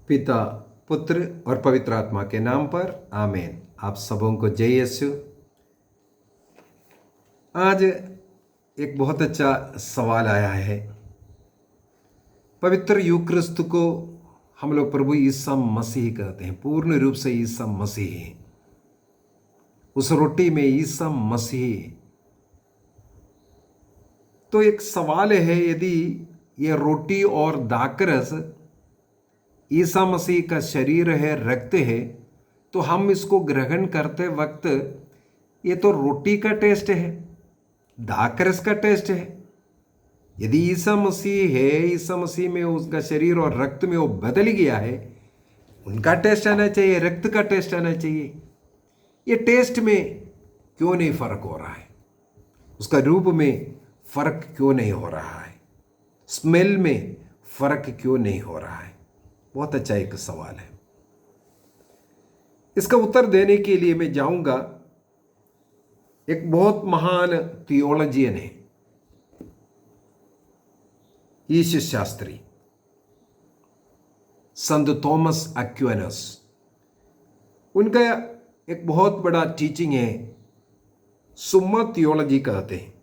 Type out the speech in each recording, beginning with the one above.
पिता, पुत्र और पवित्र आत्मा के नाम पर आमीन। आप सबों को जय यीशु। आज एक बहुत अच्छा सवाल आया है। पवित्र यूक्रिस्त को हम लोग प्रभु ईसा मसीह कहते हैं, पूर्ण रूप से ईसा मसीह। उस रोटी में ईसा मसीह। तो एक सवाल है, यदि ये रोटी और दाखरस ईसा मसीह का शरीर है, रक्त है, तो हम इसको ग्रहण करते वक्त ये तो रोटी का टेस्ट है, दाखरस का टेस्ट है। यदि ईसा मसीह है, ईसा मसीह में उसका शरीर और रक्त में वो बदल गया है, उनका टेस्ट आना चाहिए, रक्त का टेस्ट आना चाहिए। ये टेस्ट में क्यों नहीं फर्क हो रहा है? उसका रूप में फर्क क्यों नहीं हो रहा है? स्मेल में फर्क क्यों नहीं हो रहा है? बहुत अच्छा एक सवाल है। इसका उत्तर देने के लिए मैं जाऊंगा, एक बहुत महान थियोलॉजियन है, ईश शास्त्री, संत थॉमस एक्विनस। उनका एक बहुत बड़ा टीचिंग है, सुम्मा थियोलॉजी कहते हैं।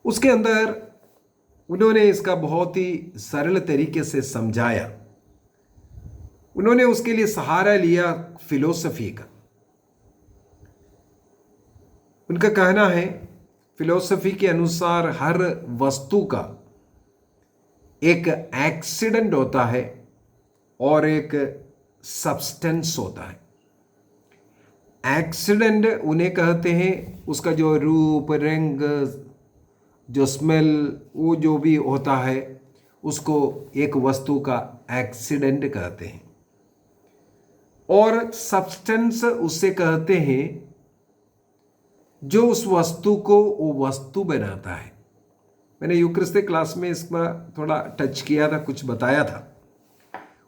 उसके अंदर उन्होंने इसका बहुत ही सरल तरीके से समझाया। उन्होंने उसके लिए सहारा लिया फिलोसफी का। उनका कहना है, फिलोसफी के अनुसार हर वस्तु का एक एक्सीडेंट होता है और एक सब्सटेंस होता है। एक्सीडेंट उन्हें कहते हैं, उसका जो रूप, रंग, जो स्मेल, वो जो भी होता है, उसको एक वस्तु का एक्सीडेंट कहते हैं। और सब्सटेंस उसे कहते हैं जो उस वस्तु को वो वस्तु बनाता है। मैंने यूक्रिस्त क्लास में इसका थोड़ा टच किया था, कुछ बताया था।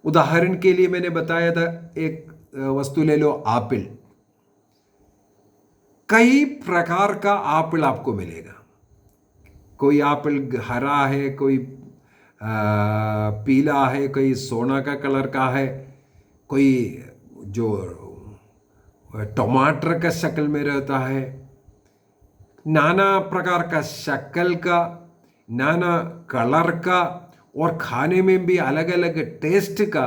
उदाहरण के लिए मैंने बताया था, एक वस्तु ले लो, एप्पल। कई प्रकार का एप्पल आपको मिलेगा। कोई एप्पल हरा है, कोई पीला है, कोई सोना का कलर का है, कोई जो टमाटर का शक्ल में रहता है। नाना प्रकार का शक्ल का, नाना कलर का, और खाने में भी अलग अलग टेस्ट का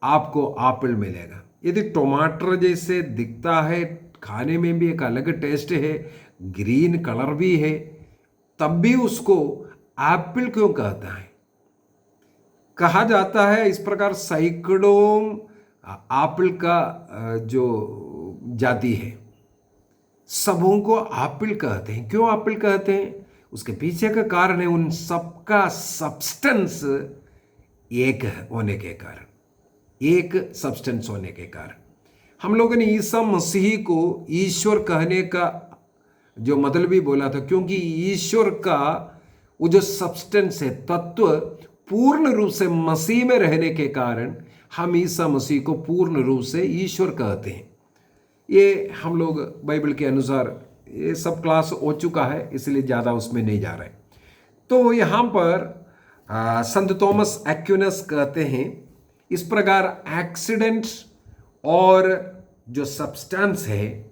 आपको एप्पल मिलेगा। यदि टमाटर जैसे दिखता है, खाने में भी एक अलग टेस्ट है, ग्रीन कलर भी है, तब भी उसको एप्पल क्यों कहता है? कहा जाता है इस प्रकार सैकड़ों एप्पल का जो जाति है, सबों को एप्पल कहते हैं। क्यों एप्पल कहते हैं? उसके पीछे का कारण है, उन सबका सब्सटेंस एक होने के कारण, एक सब्सटेंस होने के कारण। हम लोगों ने ईसा मसीह को ईश्वर कहने का जो मतलब भी बोला था, क्योंकि ईश्वर का वो जो सब्सटेंस है, तत्व, पूर्ण रूप से मसीह में रहने के कारण हम ईसा मसीह को पूर्ण रूप से ईश्वर कहते हैं। ये हम लोग बाइबल के अनुसार, ये सब क्लास हो चुका है, इसलिए ज़्यादा उसमें नहीं जा रहे। तो यहाँ पर संत थॉमस एक्विनस कहते हैं, इस प्रकार एक्सीडेंट और जो सब्सटेंस है,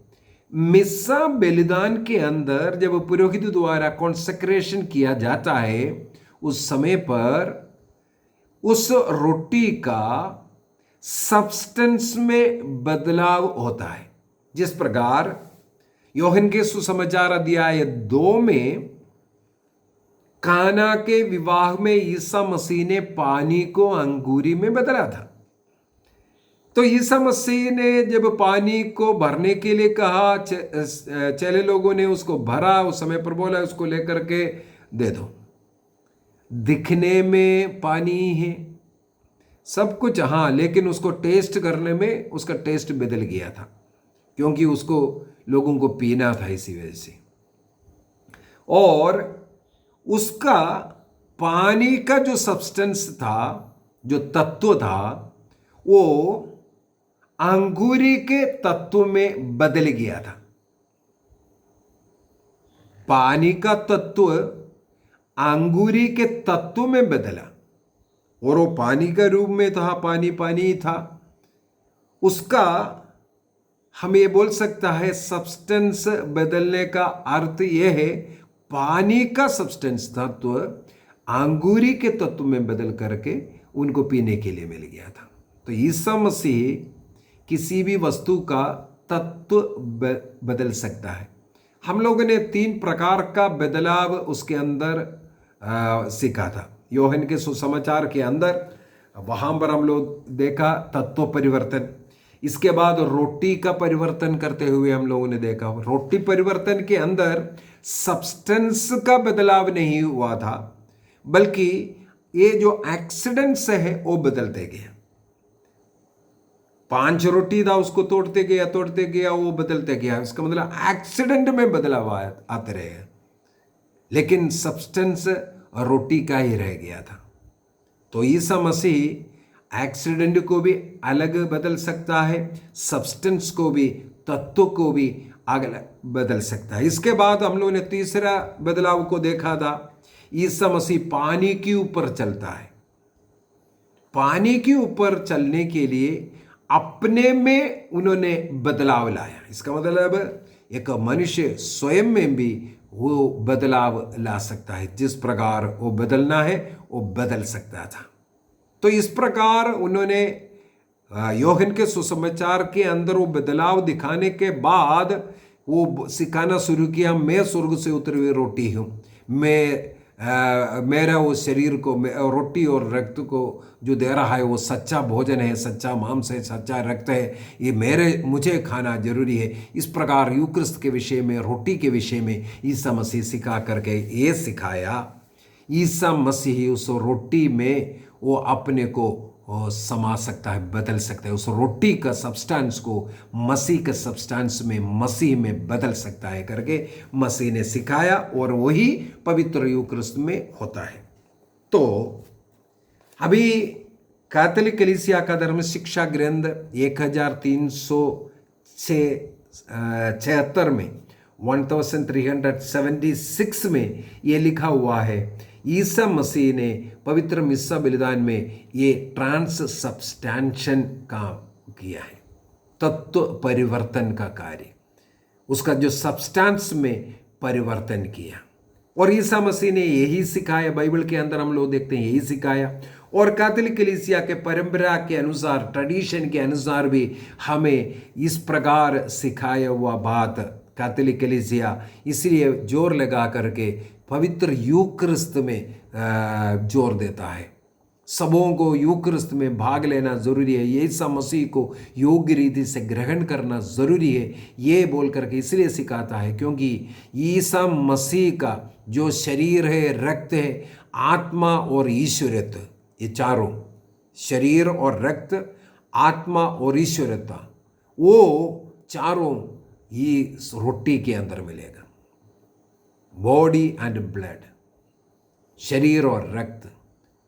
मिस्सा बलिदान के अंदर जब पुरोहित द्वारा कॉन्सेक्रेशन किया जाता है, उस समय पर उस रोटी का सब्सटेंस में बदलाव होता है। जिस प्रकार यूहन्ना के सुसमाचार अध्याय 2 में काना के विवाह में ईसा मसीह ने पानी को अंगूरी में बदला था। तो ईसा मसीह ने जब पानी को भरने के लिए कहा, चेले लोगों ने उसको भरा, उस समय पर बोला उसको लेकर के दे दो। दिखने में पानी है सब कुछ, हाँ, लेकिन उसको टेस्ट करने में उसका टेस्ट बदल गया था, क्योंकि उसको लोगों को पीना था इसी वजह से। और उसका पानी का जो सब्सटेंस था, जो तत्व था, वो अंगूरी के तत्व में बदल गया था। पानी का तत्व अंगूरी के तत्व में बदला। और वो पानी का रूप में था, पानी पानी ही था। उसका हम ये बोल सकता है सब्सटेंस बदलने का अर्थ यह है, पानी का सब्सटेंस तत्व अंगूरी के तत्व में बदल करके उनको पीने के लिए मिल गया था। तो ईसा मसीह किसी भी वस्तु का तत्व बदल सकता है। हम लोगों ने 3 प्रकार का बदलाव उसके अंदर सीखा था। योहन के सुसमाचार के अंदर वहां पर हम लोग देखा तत्व परिवर्तन। इसके बाद रोटी का परिवर्तन करते हुए हम लोगों ने देखा। रोटी परिवर्तन के अंदर सब्सटेंस का बदलाव नहीं हुआ था, बल्कि ये जो एक्सीडेंट्स है वो बदलते गए। 5 रोटी था, उसको तोड़ते गया, वो बदलते गया। इसका मतलब एक्सीडेंट में बदलाव आते रहे, लेकिन सब्सटेंस रोटी का ही रह गया था। तो ईसा मसीह एक्सीडेंट को भी अलग बदल सकता है, सब्सटेंस को भी, तत्व को भी अलग बदल सकता है। इसके बाद हम लोगों ने तीसरा बदलाव को देखा था। ईसा मसीह पानी के ऊपर चलता है। पानी के ऊपर चलने के लिए अपने में उन्होंने बदलाव लाया। इसका मतलब एक मनुष्य स्वयं में भी वो बदलाव ला सकता है। जिस प्रकार वो बदलना है वो बदल सकता था। तो इस प्रकार उन्होंने योहन के सुसमाचार के अंदर वो बदलाव दिखाने के बाद वो सिखाना शुरू किया, मैं स्वर्ग से उतरी हुई रोटी हूँ, मेरा वो शरीर को, रोटी और रक्त को जो दे रहा है वो सच्चा भोजन है, सच्चा मांस है, सच्चा रक्त है, ये मुझे खाना जरूरी है। इस प्रकार यूक्रिस्त के विषय में, रोटी के विषय में ईसा मसीह सिखा करके ये सिखाया। ईसा मसीह उस रोटी में वो अपने को समा सकता है, बदल सकता है। उस रोटी का सब्सटेंस को मसीह के सब्सटेंस में, मसीह में बदल सकता है करके मसीह ने सिखाया, और वही पवित्र यूक्रिस्त में होता है। तो अभी कैथोलिक कलीसिया का धर्म शिक्षा ग्रंथ 1376 में 1376 में ये लिखा हुआ है, ईसा मसीह ने पवित्र मिस्सा बलिदान में ये ट्रांस सब्सटेंशन का किया है, तत्व परिवर्तन का कार्य, उसका जो सब्सटेंस में परिवर्तन किया। और ईसा मसीह ने यही सिखाया, बाइबल के अंदर हम लोग देखते हैं यही सिखाया। और कैथोलिक कलीसिया के परंपरा के अनुसार, ट्रेडिशन के अनुसार भी हमें इस प्रकार सिखाया हुआ बात कैथोलिक कलीसिया इसलिए जोर लगा करके पवित्र यूक्रिस्त में जोर देता है। सबों को यूक्रिस्त में भाग लेना जरूरी है, ईसा मसीह को योग्य रीति से ग्रहण करना जरूरी है, ये बोल करके इसलिए सिखाता है क्योंकि ईसा मसीह का जो शरीर है, रक्त है, आत्मा और ईश्वरत्व, ये चारों, शरीर और रक्त, आत्मा और ईश्वरत्व, वो चारों ही रोटी के अंदर मिलेगा। बॉडी एंड ब्लड, शरीर और रक्त,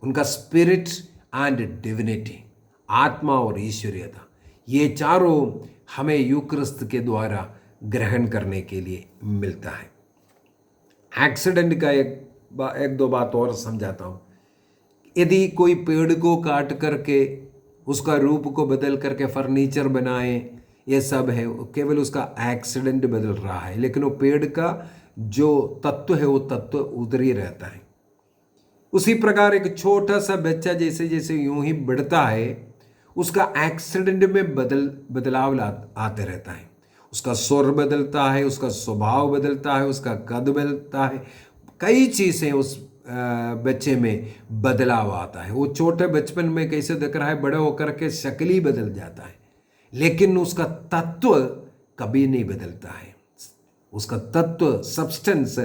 उनका स्पिरिट एंड डिविनिटी, आत्मा और ईश्वरीयता, ये चारों हमें यूक्रिस्त के द्वारा ग्रहण करने के लिए मिलता है। एक्सीडेंट का एक दो बात और समझाता हूँ। यदि कोई पेड़ को काट करके उसका रूप को बदल करके फर्नीचर बनाए, ये सब है, केवल उसका एक्सीडेंट बदल रहा है, लेकिन वो पेड़ का जो तत्व है वो तत्व उधर ही रहता है। उसी प्रकार एक छोटा सा बच्चा जैसे जैसे यूं ही बढ़ता है, उसका एक्सीडेंट में बदलाव आते रहता है। उसका स्वर बदलता है, उसका स्वभाव बदलता है, उसका कद बदलता है, कई चीज़ें उस बच्चे में बदलाव आता है। वो छोटे बचपन में कैसे दिख रहा है, बड़े होकर के शक्ल ही बदल जाता है, लेकिन उसका तत्व कभी नहीं बदलता है। उसका तत्व, सब्सटेंस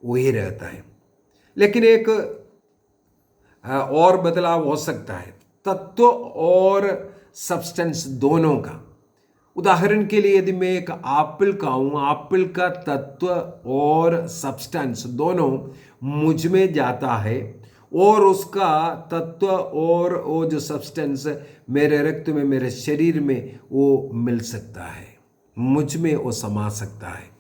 वही रहता है। लेकिन एक और बदलाव हो सकता है, तत्व और सब्सटेंस दोनों का। उदाहरण के लिए यदि मैं एक एप्पल का हूँ, एप्पल का तत्व और सब्सटेंस दोनों मुझ में जाता है, और उसका तत्व और वो जो सब्सटेंस मेरे रक्त में, मेरे शरीर में वो मिल सकता है, मुझ में वो समा सकता है।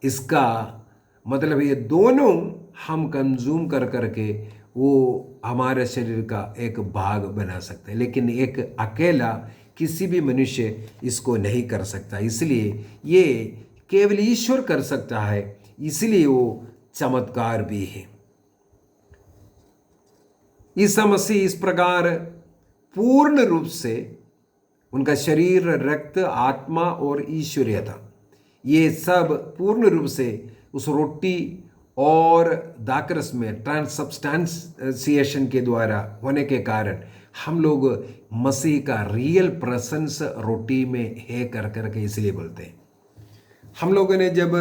इसका मतलब ये दोनों हम कंज्यूम कर करके वो हमारे शरीर का एक भाग बना सकता है, लेकिन एक अकेला किसी भी मनुष्य इसको नहीं कर सकता। इसलिए ये केवल ईश्वर कर सकता है, इसलिए वो चमत्कार भी है। ईसा मसीह इस प्रकार पूर्ण रूप से उनका शरीर, रक्त, आत्मा और ईश्वरीयता, ये सब पूर्ण रूप से उस रोटी और दाकरस में ट्रांसब्सटेंशिएशन के द्वारा होने के कारण हम लोग मसीह का रियल प्रेजेंस रोटी में है कर करके इसलिए बोलते हैं। हम लोगों ने जब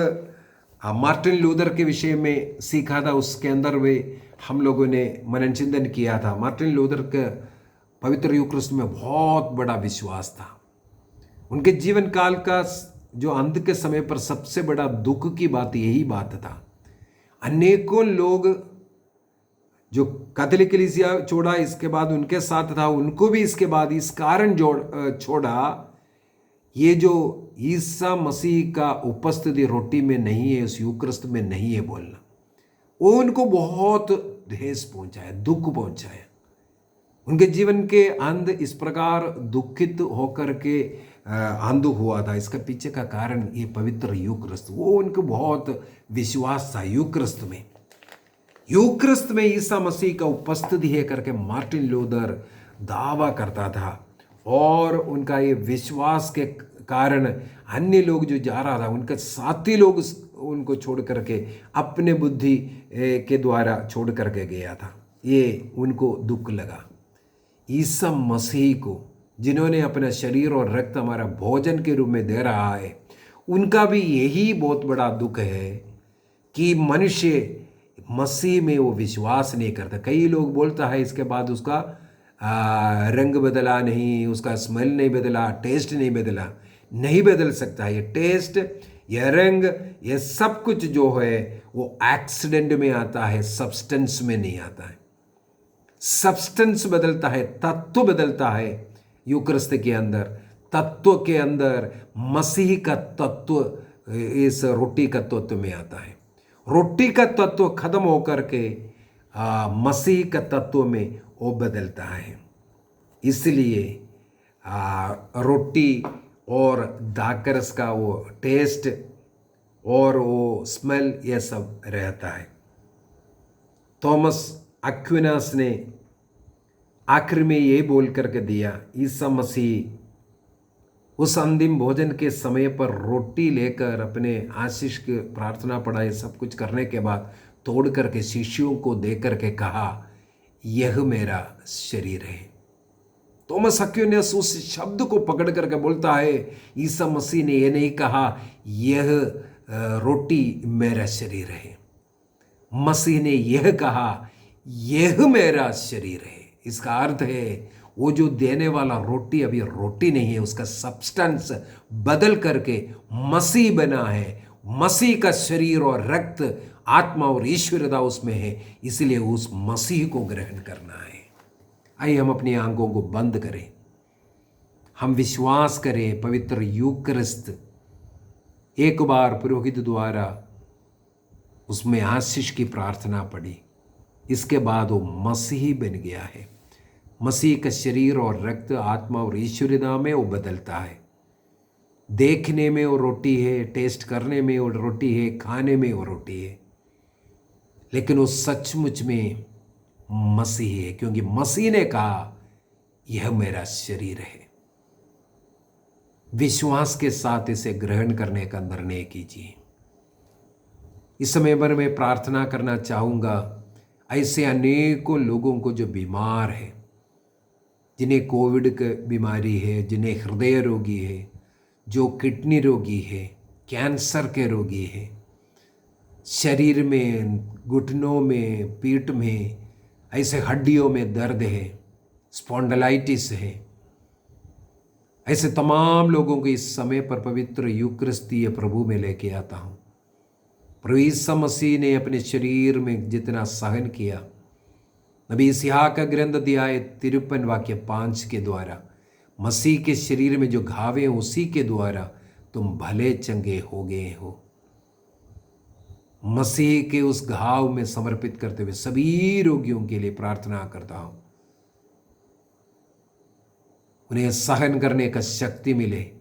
मार्टिन लूथर के विषय में सीखा था, उसके अंदर वे हम लोगों ने मनन चिंतन किया था। मार्टिन लूथर के पवित्र यूक्रिस्ट में बहुत बड़ा विश्वास था। उनके जीवन काल का जो अंत के समय पर सबसे बड़ा दुख की बात यही बात था। अनेकों लोग जो कैथोलिक कलीसिया छोड़ा, इसके बाद उनके साथ था, उनको भी इसके बाद इस कारण छोड़ा, ये जो ईसा मसीह का उपस्थिति रोटी में नहीं है, उस यूक्रिस्ट में नहीं है बोलना, वो उनको बहुत ठेस पहुंचाया, दुख पहुंचाया। उनके जीवन के अंत इस प्रकार दुखित होकर के अंध हुआ था। इसका पीछे का कारण ये पवित्र यूक्रिस्त, वो उनको बहुत विश्वास था यूक्रिस्त में। यूक्रिस्त में ईसा मसीह का उपस्थिति है करके मार्टिन लूथर दावा करता था, और उनका ये विश्वास के कारण अन्य लोग जो जा रहा था, उनके साथी लोग उनको छोड़ करके अपने बुद्धि के द्वारा छोड़ करके गया था। ये उनको दुख लगा। ईसा मसीह को जिन्होंने अपना शरीर और रक्त हमारा भोजन के रूप में दे रहा है, उनका भी यही बहुत बड़ा दुख है कि मनुष्य मसीह में वो विश्वास नहीं करता। कई लोग बोलता है इसके बाद उसका रंग बदला नहीं, उसका स्मेल नहीं बदला, टेस्ट नहीं बदला। नहीं बदल सकता। ये टेस्ट, ये रंग, ये सब कुछ जो है वो एक्सीडेंट में आता है, सब्सटेंस में नहीं आता है। सब्सटेंस बदलता है, तत्व बदलता है। यूक्रिस्त के अंदर, तत्व के अंदर मसीह का तत्व इस रोटी का तत्व में आता है। रोटी का तत्व खत्म होकर के मसीह का तत्व में वो बदलता है। इसलिए रोटी और दाकरस का वो टेस्ट और वो स्मेल, ये सब रहता है। थॉमस एक्विनास ने आखिर में ये बोल करके दिया, ईसा मसीह उस अंतिम भोजन के समय पर रोटी लेकर अपने आशीष की प्रार्थना पढ़ाए, सब कुछ करने के बाद तोड़ करके शिष्यों को दे करके कहा, यह मेरा शरीर है। थॉमस एक्विनास उस शब्द को पकड़ करके बोलता है, ईसा मसीह ने यह नहीं कहा यह रोटी मेरा शरीर है, मसीह ने यह कहा यह मेरा शरीर है। इसका अर्थ है वो जो देने वाला रोटी अभी रोटी नहीं है, उसका सब्सटेंस बदल करके मसीह बना है। मसीह का शरीर और रक्त, आत्मा और ईश्वरता उसमें है, इसलिए उस मसीह को ग्रहण करना है। आइए हम अपनी आंखों को बंद करें, हम विश्वास करें पवित्र यूक्रिस्त एक बार पुरोहित द्वारा उसमें आशीष की प्रार्थना पड़ी, इसके बाद वो मसीही बन गया है। मसीह का शरीर और रक्त, आत्मा और ईश्वरता में वो बदलता है। देखने में वो रोटी है, टेस्ट करने में वो रोटी है, खाने में वो रोटी है, लेकिन वो सचमुच में मसीह है, क्योंकि मसीह ने कहा यह मेरा शरीर है। विश्वास के साथ इसे ग्रहण करने का निर्णय कीजिए। इस समय पर मैं प्रार्थना करना चाहूँगा ऐसे अनेकों लोगों को जो बीमार है, जिन्हें कोविड की बीमारी है, जिन्हें हृदय रोगी है, जो किडनी रोगी है, कैंसर के रोगी है, शरीर में, घुटनों में, पीठ में, ऐसे हड्डियों में दर्द है, स्पॉन्डिलाइटिस है, ऐसे तमाम लोगों को इस समय पर पवित्र यूक्रिस्तीय प्रभु में लेके आता हूँ। प्रभु ईसा मसीह ने अपने शरीर में जितना सहन किया, नबी इसहाक का ग्रंथ अध्याय 53 वाक्य 5 के द्वारा, मसीह के शरीर में जो घाव हैं उसी के द्वारा तुम भले चंगे हो गए हो। मसीह के उस घाव में समर्पित करते हुए सभी रोगियों के लिए प्रार्थना करता हूं, उन्हें सहन करने का शक्ति मिले।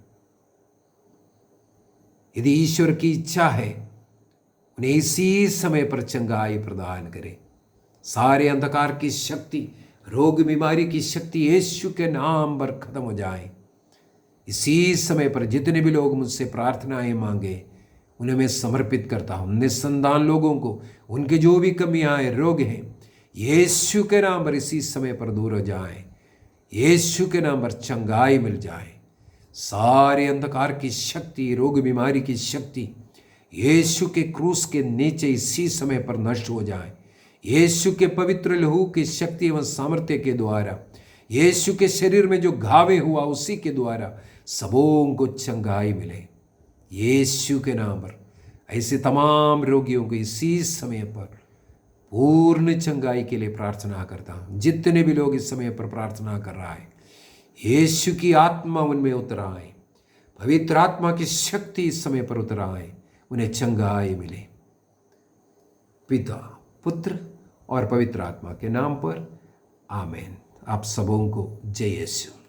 यदि ईश्वर की इच्छा है, उन्हें इसी समय पर चंगाई प्रदान करे। सारे अंधकार की शक्ति, रोग बीमारी की शक्ति यीशु के नाम पर खत्म हो जाए। इसी समय पर जितने भी लोग मुझसे प्रार्थनाएं मांगे, उन्हें मैं समर्पित करता हूं। निसंतान लोगों को उनके जो भी कमियां हैं, रोग हैं, यीशु के नाम पर इसी समय पर दूर हो जाए। यीशु के नाम पर चंगाई मिल जाए। सारे अंधकार की शक्ति, रोग बीमारी की शक्ति यीशु के क्रूस के नीचे इसी समय पर नष्ट हो जाए। यीशु के पवित्र लहू की शक्ति एवं सामर्थ्य के द्वारा, यीशु के शरीर में जो घावे हुआ उसी के द्वारा सबों को चंगाई मिले। यीशु के नाम पर ऐसे तमाम रोगियों को इसी समय पर पूर्ण चंगाई के लिए प्रार्थना करता हूं। जितने भी लोग इस समय पर प्रार्थना कर रहा है, यीशु की आत्मा उनमें उतर आए, पवित्र आत्मा की शक्ति इस समय पर उतर आए, उन्हें चंगाई मिले। पिता, पुत्र और पवित्र आत्मा के नाम पर आमीन। आप सबों को जय यीशु।